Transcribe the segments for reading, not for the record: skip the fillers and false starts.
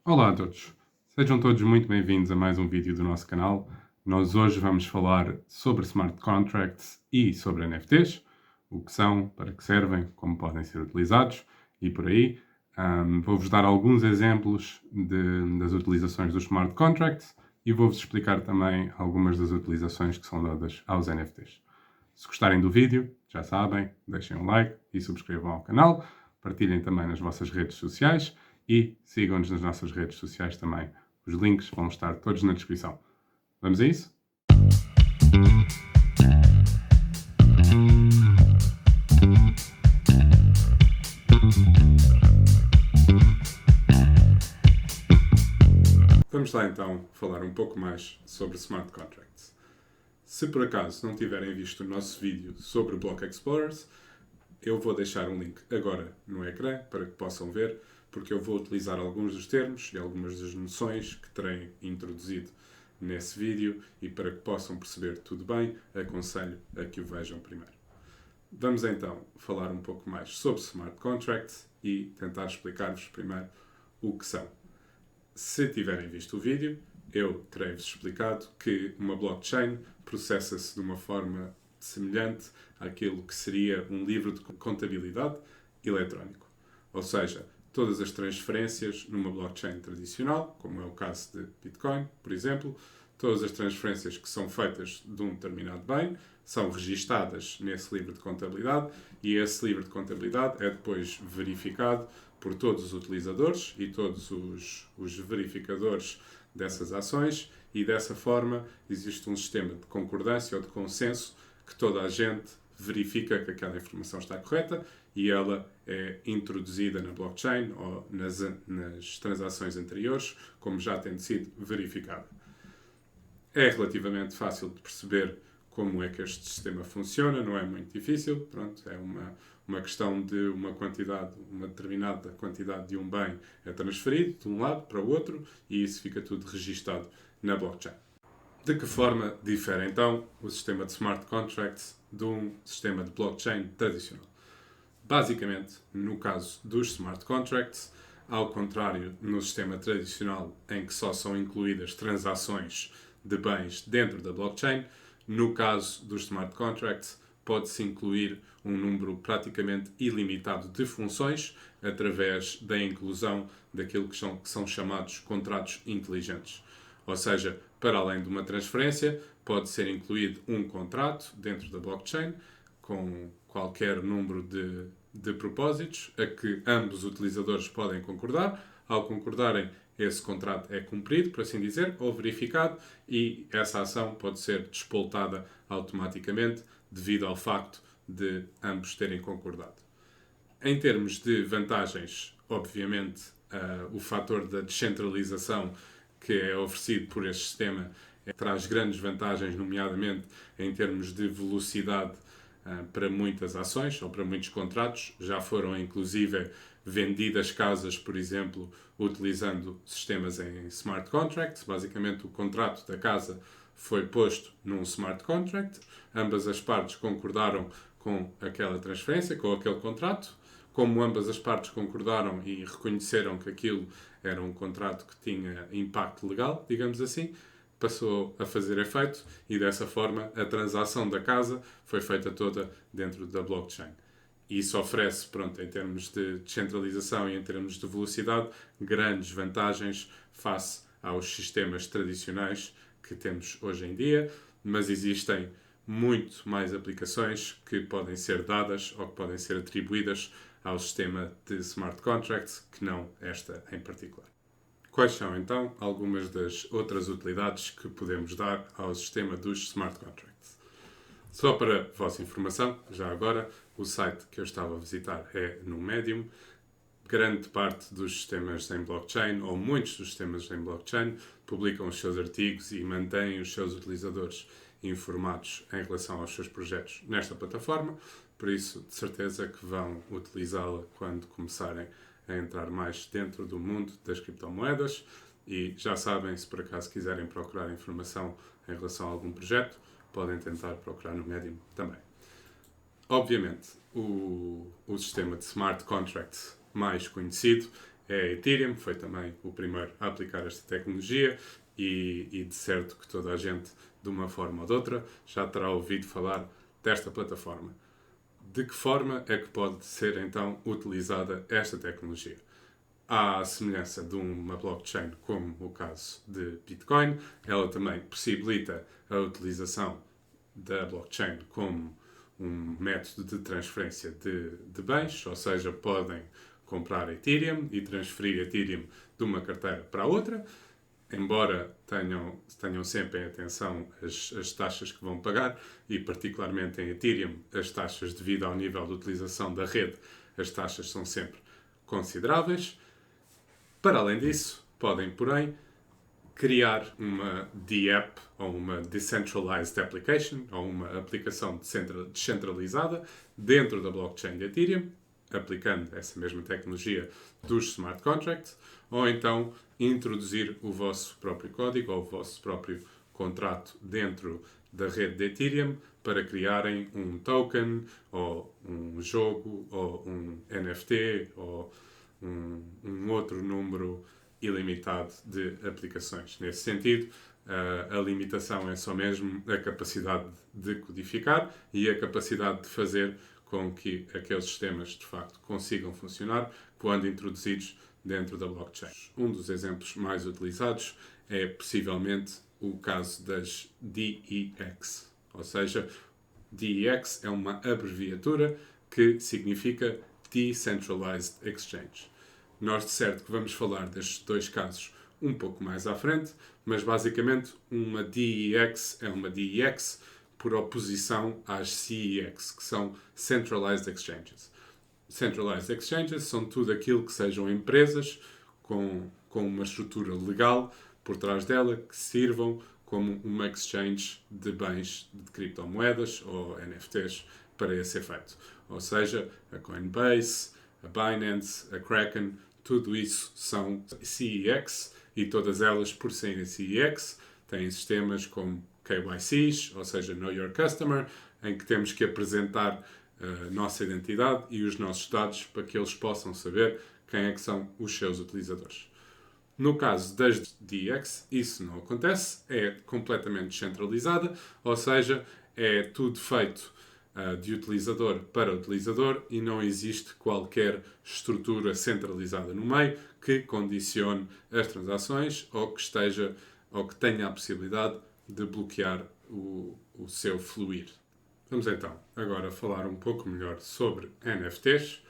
Olá a todos, sejam todos muito bem-vindos a mais um vídeo do nosso canal. Nós hoje vamos falar sobre smart contracts e sobre NFTs, o que são, para que servem, como podem ser utilizados e por aí. Vou-vos dar alguns exemplos das utilizações dos smart contracts e vou-vos explicar também algumas das utilizações que são dadas aos NFTs. Se gostarem do vídeo, já sabem, deixem um like e subscrevam ao canal, partilhem também nas vossas redes sociais e sigam-nos nas nossas redes sociais também. Os links vão estar todos na descrição. Vamos a isso? Vamos lá então falar um pouco mais sobre smart contracts. Se por acaso não tiverem visto o nosso vídeo sobre Block Explorers, eu vou deixar um link agora no ecrã para que possam ver, porque eu vou utilizar alguns dos termos e algumas das noções que terei introduzido nesse vídeo e para que possam perceber tudo bem, aconselho a que o vejam primeiro. Vamos então falar um pouco mais sobre smart contracts e tentar explicar-vos primeiro o que são. Se tiverem visto o vídeo, eu terei-vos explicado que uma blockchain processa-se de uma forma semelhante àquilo que seria um livro de contabilidade eletrónico. Ou seja, todas as transferências numa blockchain tradicional, como é o caso de Bitcoin, por exemplo, todas as transferências que são feitas de um determinado bem são registadas nesse livro de contabilidade e esse livro de contabilidade é depois verificado por todos os utilizadores e todos os verificadores dessas ações e dessa forma existe um sistema de concordância ou de consenso que toda a gente verifica que aquela informação está correta e ela é introduzida na blockchain ou nas transações anteriores, como já tendo sido verificada. É relativamente fácil de perceber como é que este sistema funciona, não é muito difícil, pronto, é uma questão de uma determinada quantidade de um bem é transferido de um lado para o outro e isso fica tudo registado na blockchain. De que forma difere então o sistema de smart contracts de um sistema de blockchain tradicional? Basicamente, no caso dos smart contracts, ao contrário no sistema tradicional em que só são incluídas transações de bens dentro da blockchain, no caso dos smart contracts pode-se incluir um número praticamente ilimitado de funções através da inclusão daquilo que são chamados contratos inteligentes. Ou seja, para além de uma transferência, pode ser incluído um contrato dentro da blockchain com qualquer número de propósitos a que ambos os utilizadores podem concordar. Ao concordarem, esse contrato é cumprido, por assim dizer, ou verificado, e essa ação pode ser despoltada automaticamente devido ao facto de ambos terem concordado. Em termos de vantagens, obviamente, o fator da descentralização que é oferecido por este sistema traz grandes vantagens, nomeadamente em termos de velocidade para muitas ações ou para muitos contratos. Já foram, inclusive, vendidas casas, por exemplo, utilizando sistemas em smart contracts. Basicamente, o contrato da casa foi posto num smart contract. Ambas as partes concordaram com aquela transferência, com aquele contrato. Como ambas as partes concordaram e reconheceram que aquilo era um contrato que tinha impacto legal, digamos assim, passou a fazer efeito e dessa forma a transação da casa foi feita toda dentro da blockchain. E isso oferece, pronto, em termos de descentralização e em termos de velocidade, grandes vantagens face aos sistemas tradicionais que temos hoje em dia, mas existem muito mais aplicações que podem ser dadas ou que podem ser atribuídas ao sistema de smart contracts, que não esta em particular. Quais são, então, algumas das outras utilidades que podemos dar ao sistema dos smart contracts? Só para vossa informação, já agora, o site que eu estava a visitar é no Medium. Grande parte dos sistemas em blockchain, ou muitos dos sistemas em blockchain, publicam os seus artigos e mantêm os seus utilizadores informados em relação aos seus projetos nesta plataforma, por isso, de certeza que vão utilizá-la quando começarem a entrar mais dentro do mundo das criptomoedas e já sabem, se por acaso quiserem procurar informação em relação a algum projeto, podem tentar procurar no Medium também. Obviamente, o sistema de smart contracts mais conhecido é a Ethereum, foi também o primeiro a aplicar esta tecnologia e de certo que toda a gente, de uma forma ou de outra, já terá ouvido falar desta plataforma. De que forma é que pode ser então utilizada esta tecnologia? À semelhança de uma blockchain, como o caso de Bitcoin, ela também possibilita a utilização da blockchain como um método de transferência de bens, ou seja, podem comprar Ethereum e transferir Ethereum de uma carteira para a outra, embora tenham sempre em atenção as taxas que vão pagar, e particularmente em Ethereum, as taxas devido ao nível de utilização da rede, as taxas são sempre consideráveis. Para além disso, podem, porém, criar uma DApp, ou uma Decentralized Application, ou uma aplicação descentralizada dentro da blockchain de Ethereum, aplicando essa mesma tecnologia dos smart contracts, ou então introduzir o vosso próprio código ou o vosso próprio contrato dentro da rede de Ethereum para criarem um token, ou um jogo, ou um NFT, ou um outro número ilimitado de aplicações. Nesse sentido, a limitação é só mesmo a capacidade de codificar e a capacidade de fazer com que aqueles sistemas de facto consigam funcionar quando introduzidos dentro da blockchain. Um dos exemplos mais utilizados é possivelmente o caso das DEX, ou seja, DEX é uma abreviatura que significa Decentralized Exchange. Nós de certo que vamos falar destes dois casos um pouco mais à frente, mas basicamente uma DEX é uma DEX por oposição às CEX, que são Centralized Exchanges. Centralized Exchanges são tudo aquilo que sejam empresas com uma estrutura legal por trás dela que sirvam como uma exchange de bens de criptomoedas ou NFTs para esse efeito. Ou seja, a Coinbase, a Binance, a Kraken, tudo isso são CEX e todas elas, por serem CEX, têm sistemas como KYCs, ou seja, Know Your Customer, em que temos que apresentar a nossa identidade e os nossos dados para que eles possam saber quem é que são os seus utilizadores. No caso das DEX, isso não acontece, é completamente descentralizada, ou seja, é tudo feito de utilizador para utilizador e não existe qualquer estrutura centralizada no meio que condicione as transações ou que tenha a possibilidade de bloquear o seu fluir. Vamos então agora falar um pouco melhor sobre NFTs.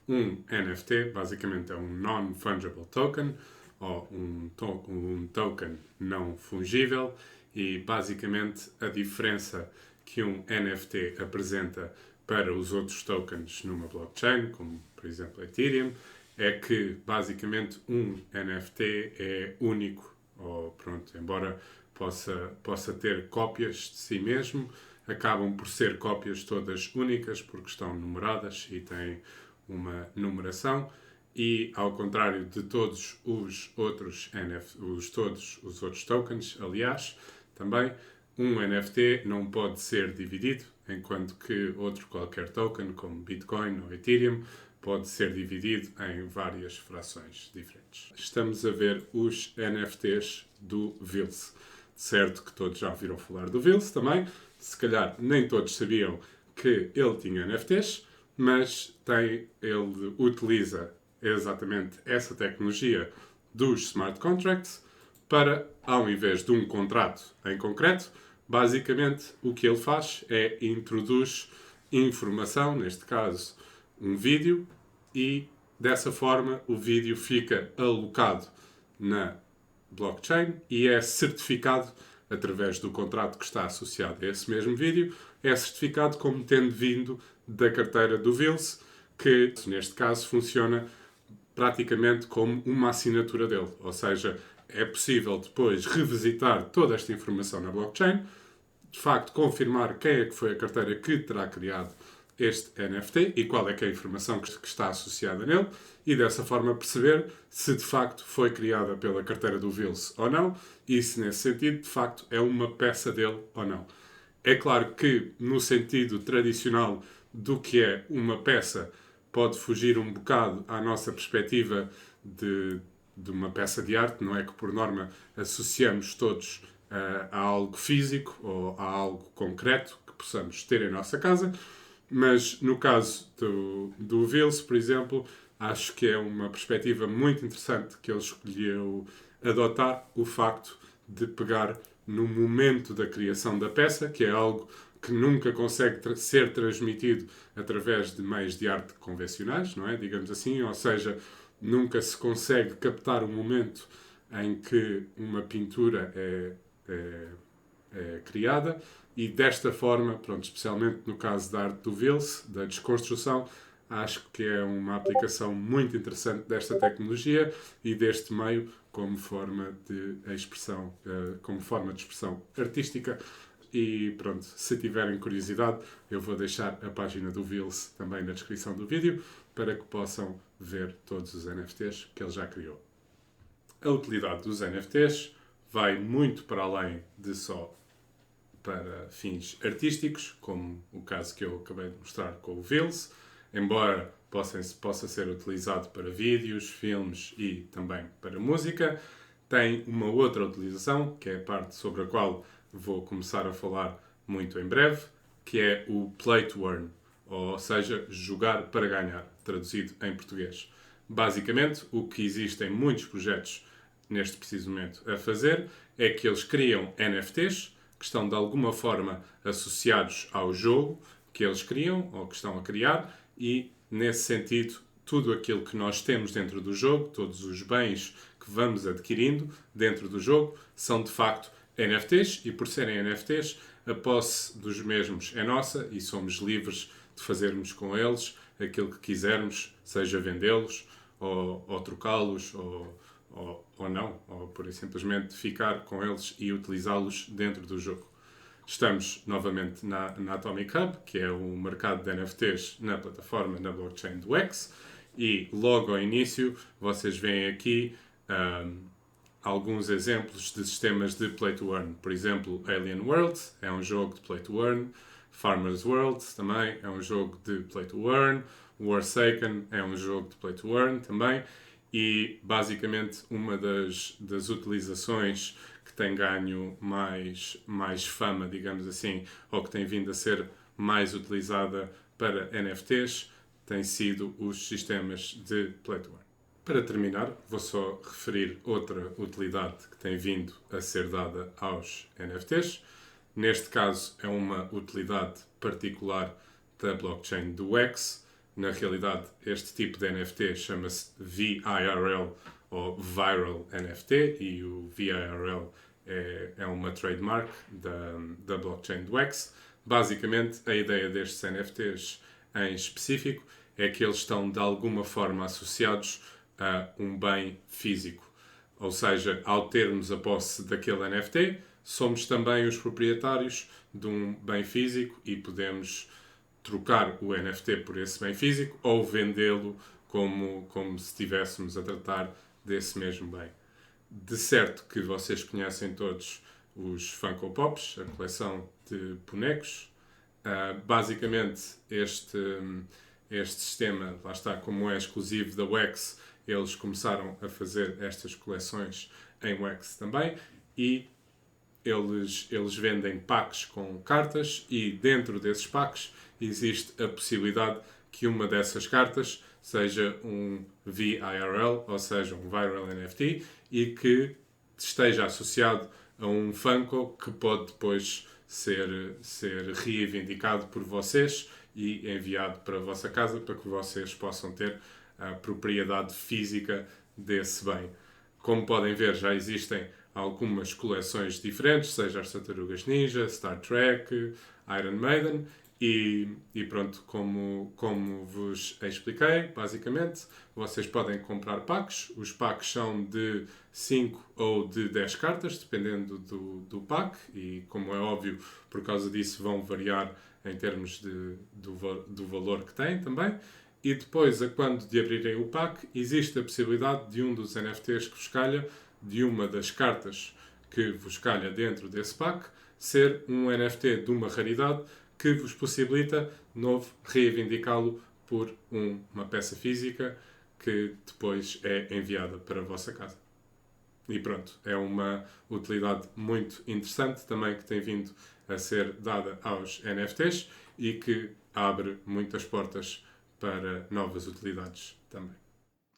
Um NFT basicamente é um Non-Fungible Token, ou um token não fungível, e basicamente a diferença que um NFT apresenta para os outros tokens numa blockchain, como por exemplo a Ethereum, é que basicamente um NFT é único, ou pronto, embora possa ter cópias de si mesmo, acabam por ser cópias todas únicas porque estão numeradas e têm uma numeração. E ao contrário de todos os outros todos os outros tokens, aliás, também um NFT não pode ser dividido, enquanto que outro qualquer token, como Bitcoin ou Ethereum, pode ser dividido em várias frações diferentes. Estamos a ver os NFTs do Vils. Certo que todos já ouviram falar do Vils também, se calhar nem todos sabiam que ele tinha NFTs, mas ele utiliza exatamente essa tecnologia dos smart contracts para, ao invés de um contrato em concreto, basicamente o que ele faz é introduz informação, neste caso um vídeo, e dessa forma o vídeo fica alocado na blockchain e é certificado através do contrato que está associado a esse mesmo vídeo, é certificado como tendo vindo da carteira do Vils, que neste caso funciona praticamente como uma assinatura dele. Ou seja, é possível depois revisitar toda esta informação na blockchain, de facto confirmar quem é que foi a carteira que terá criado este NFT e qual é que é a informação que está associada nele, e dessa forma perceber se de facto foi criada pela carteira do Vils ou não, e se nesse sentido de facto é uma peça dele ou não. É claro que no sentido tradicional do que é uma peça pode fugir um bocado à nossa perspectiva de uma peça de arte, não é que por norma associamos todos a algo físico ou a algo concreto que possamos ter em nossa casa, mas no caso do Vils, por exemplo, acho que é uma perspectiva muito interessante que ele escolheu adotar, o facto de pegar no momento da criação da peça, que é algo que nunca consegue ser transmitido através de meios de arte convencionais, não é? Digamos assim, ou seja, nunca se consegue captar o momento em que uma pintura é criada e desta forma, pronto, especialmente no caso da arte do Vils, da desconstrução, acho que é uma aplicação muito interessante desta tecnologia e deste meio como forma de expressão, como forma de expressão artística. E pronto, se tiverem curiosidade, eu vou deixar a página do Vils também na descrição do vídeo para que possam ver todos os NFTs que ele já criou. A utilidade dos NFTs vai muito para além de só para fins artísticos, como o caso que eu acabei de mostrar com o Vils, embora possa ser utilizado para vídeos, filmes e também para música. Tem uma outra utilização, que é a parte sobre a qual vou começar a falar muito em breve, que é o play to earn, ou seja, jogar para ganhar, traduzido em português. Basicamente, o que existem muitos projetos neste preciso momento a fazer é que eles criam NFTs, que estão de alguma forma associados ao jogo que eles criam ou que estão a criar, e nesse sentido, tudo aquilo que nós temos dentro do jogo, todos os bens que vamos adquirindo dentro do jogo, são de facto NFTs, e por serem NFTs, a posse dos mesmos é nossa e somos livres de fazermos com eles aquilo que quisermos, seja vendê-los ou trocá-los ou não, ou por simplesmente ficar com eles e utilizá-los dentro do jogo. Estamos novamente na Atomic Hub, que é o mercado de NFTs na plataforma, na blockchain do X, e logo ao início vocês veem aqui alguns exemplos de sistemas de play to earn. Por exemplo, Alien World é um jogo de play to earn, Farmer's World também é um jogo de play to earn, Warsaken é um jogo de play to earn também, e basicamente uma das utilizações que tem ganho mais fama, digamos assim, ou que tem vindo a ser mais utilizada para NFTs, tem sido os sistemas de play to earn. Para terminar, vou só referir outra utilidade que tem vindo a ser dada aos NFTs. Neste caso, é uma utilidade particular da blockchain do X. Na realidade, este tipo de NFT chama-se VIRL ou Viral NFT, e o VIRL é uma trademark da blockchain do X. Basicamente, a ideia destes NFTs em específico é que eles estão de alguma forma associados a um bem físico. Ou seja, ao termos a posse daquele NFT, somos também os proprietários de um bem físico e podemos trocar o NFT por esse bem físico ou vendê-lo como se estivéssemos a tratar desse mesmo bem. De certo que vocês conhecem todos os Funko Pops, a coleção de bonecos. Basicamente, este sistema, lá está, como é exclusivo da Wax, eles começaram a fazer estas coleções em Wax também, e eles vendem packs com cartas, e dentro desses packs existe a possibilidade que uma dessas cartas seja um VIRL, ou seja, um Viral NFT, e que esteja associado a um Funko que pode depois ser reivindicado por vocês e enviado para a vossa casa para que vocês possam ter a propriedade física desse bem. Como podem ver, já existem algumas coleções diferentes, seja as Tartarugas Ninja, Star Trek, Iron Maiden, e pronto, como vos expliquei, basicamente, vocês podem comprar packs. Os packs são de 5 ou de 10 cartas, dependendo do pack, e como é óbvio, por causa disso vão variar em termos do valor que têm também. E depois, quando de abrirem o pack, existe a possibilidade de um dos NFTs que vos calha, de uma das cartas que vos calha dentro desse pack, ser um NFT de uma raridade que vos possibilita, de novo, reivindicá-lo por uma peça física que depois é enviada para a vossa casa. E pronto, é uma utilidade muito interessante também que tem vindo a ser dada aos NFTs e que abre muitas portas para novas utilidades também.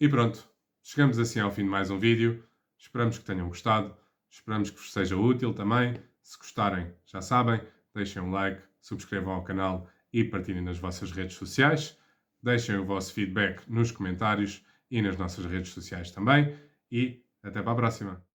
E pronto, chegamos assim ao fim de mais um vídeo. Esperamos que tenham gostado. Esperamos que vos seja útil também. Se gostarem, já sabem, deixem um like, subscrevam ao canal e partilhem nas vossas redes sociais. Deixem o vosso feedback nos comentários e nas nossas redes sociais também. E até para a próxima!